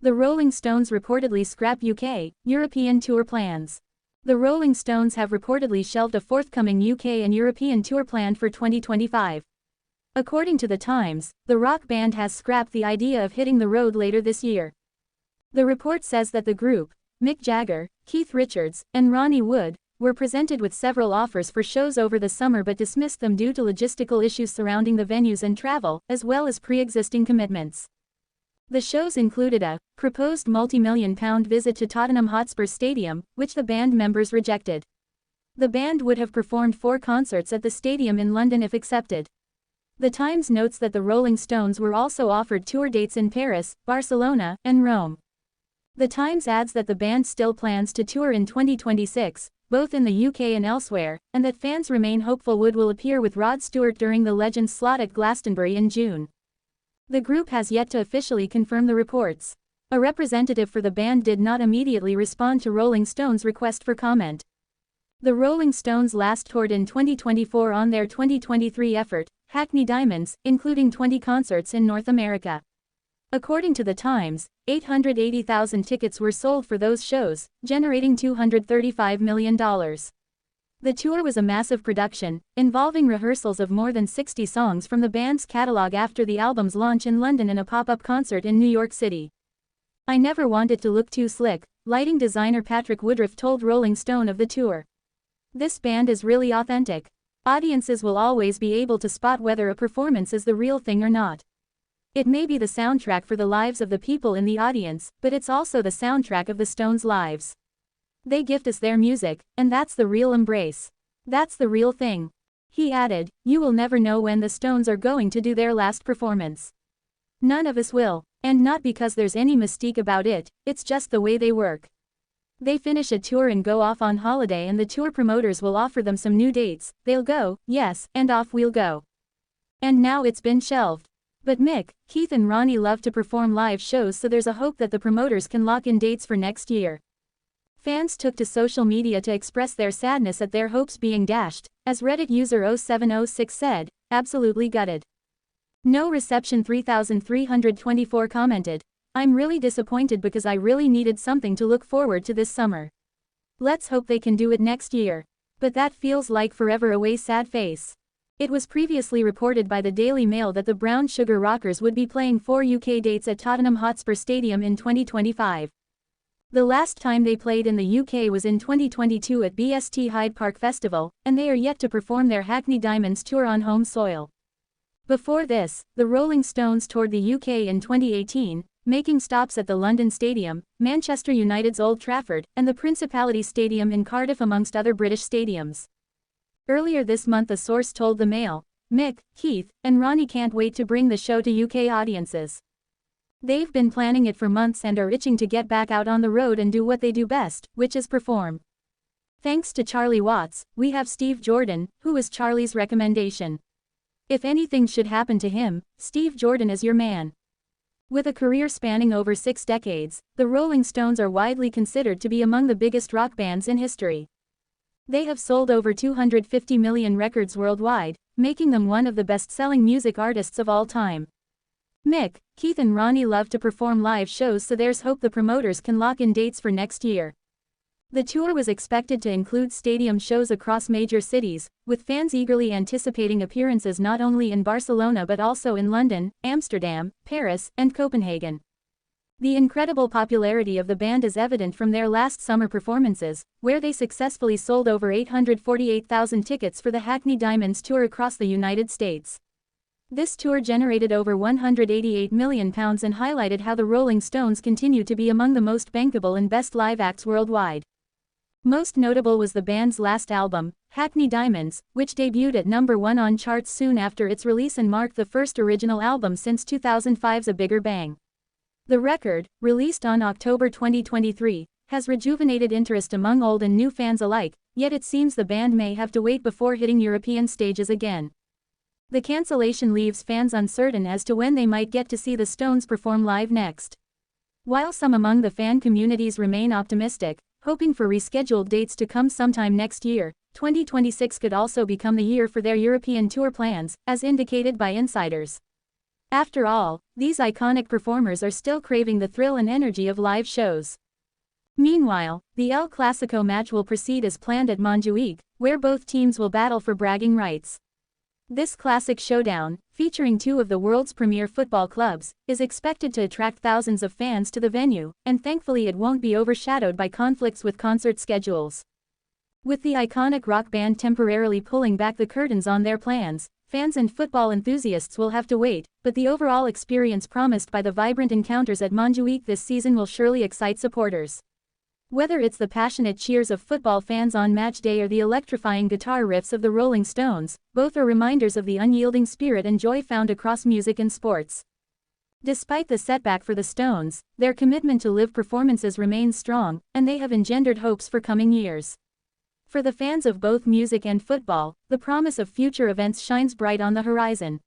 The Rolling Stones reportedly scrap European tour plans. The Rolling Stones have reportedly shelved a forthcoming UK and European tour planned for 2025. According to The Times, the rock band has scrapped the idea of hitting the road later this year. The report says that the group, Mick Jagger, Keith Richards, and Ronnie Wood, were presented with several offers for shows over the summer but dismissed them due to logistical issues surrounding the venues and travel, as well as pre-existing commitments. The shows included a proposed multi-million-pound visit to Tottenham Hotspur Stadium, which the band members rejected. The band would have performed 4 concerts at the stadium in London if accepted. The Times notes that the Rolling Stones were also offered tour dates in Paris, Barcelona, and Rome. The Times adds that the band still plans to tour in 2026, both in the UK and elsewhere, and that fans remain hopeful Wood will appear with Rod Stewart during the Legends slot at Glastonbury in June. The group has yet to officially confirm the reports. A representative for the band did not immediately respond to Rolling Stone's request for comment. The Rolling Stones last toured in 2024 on their 2023 effort, Hackney Diamonds, including 20 concerts in North America. According to The Times, 880,000 tickets were sold for those shows, generating $235 million. The tour was a massive production, involving rehearsals of more than 60 songs from the band's catalog after the album's launch in London and a pop-up concert in New York City. "I never want it to look too slick," lighting designer Patrick Woodruff told Rolling Stone of the tour. "This band is really authentic. Audiences will always be able to spot whether a performance is the real thing or not. It may be the soundtrack for the lives of the people in the audience, but it's also the soundtrack of the Stones' lives. They gift us their music, and that's the real embrace. That's the real thing." He added, "You will never know when the Stones are going to do their last performance. None of us will, and not because there's any mystique about it, it's just the way they work. They finish a tour and go off on holiday and the tour promoters will offer them some new dates, they'll go, yes, and off we'll go. And now it's been shelved. But Mick, Keith and Ronnie love to perform live shows, so there's a hope that the promoters can lock in dates for next year." Fans took to social media to express their sadness at their hopes being dashed, as Reddit user 0706 said, "Absolutely gutted." No Reception 3324 commented, "I'm really disappointed because I really needed something to look forward to this summer. Let's hope they can do it next year. But that feels like forever away, sad face." It was previously reported by the Daily Mail that the Brown Sugar Rockers would be playing 4 UK dates at Tottenham Hotspur Stadium in 2025. The last time they played in the UK was in 2022 at BST Hyde Park Festival, and they are yet to perform their Hackney Diamonds tour on home soil. Before this, the Rolling Stones toured the UK in 2018, making stops at the London Stadium, Manchester United's Old Trafford, and the Principality Stadium in Cardiff amongst other British stadiums. Earlier this month a source told the Mail, "Mick, Keith, and Ronnie can't wait to bring the show to UK audiences. They've been planning it for months and are itching to get back out on the road and do what they do best, which is perform. Thanks to Charlie Watts, we have Steve Jordan, who is Charlie's recommendation. If anything should happen to him, Steve Jordan is your man." With a career spanning over 6 decades, the Rolling Stones are widely considered to be among the biggest rock bands in history. They have sold over 250 million records worldwide, making them one of the best-selling music artists of all time. Mick, Keith and Ronnie love to perform live shows, so there's hope the promoters can lock in dates for next year. The tour was expected to include stadium shows across major cities, with fans eagerly anticipating appearances not only in Barcelona but also in London, Amsterdam, Paris, and Copenhagen. The incredible popularity of the band is evident from their last summer performances, where they successfully sold over 848,000 tickets for the Hackney Diamonds tour across the United States. This tour generated over £188 million and highlighted how the Rolling Stones continue to be among the most bankable and best live acts worldwide. Most notable was the band's last album, Hackney Diamonds, which debuted at #1 on charts soon after its release and marked the first original album since 2005's A Bigger Bang. The record, released on October 2023, has rejuvenated interest among old and new fans alike, yet it seems the band may have to wait before hitting European stages again. The cancellation leaves fans uncertain as to when they might get to see the Stones perform live next. While some among the fan communities remain optimistic, hoping for rescheduled dates to come sometime next year, 2026 could also become the year for their European tour plans, as indicated by insiders. After all, these iconic performers are still craving the thrill and energy of live shows. Meanwhile, the El Clasico match will proceed as planned at Montjuic, where both teams will battle for bragging rights. This classic showdown, featuring two of the world's premier football clubs, is expected to attract thousands of fans to the venue, and thankfully it won't be overshadowed by conflicts with concert schedules. With the iconic rock band temporarily pulling back the curtains on their plans, fans and football enthusiasts will have to wait, but the overall experience promised by the vibrant encounters at Montjuic this season will surely excite supporters. Whether it's the passionate cheers of football fans on match day or the electrifying guitar riffs of the Rolling Stones, both are reminders of the unyielding spirit and joy found across music and sports. Despite the setback for the Stones, their commitment to live performances remains strong, and they have engendered hopes for coming years. For the fans of both music and football, the promise of future events shines bright on the horizon.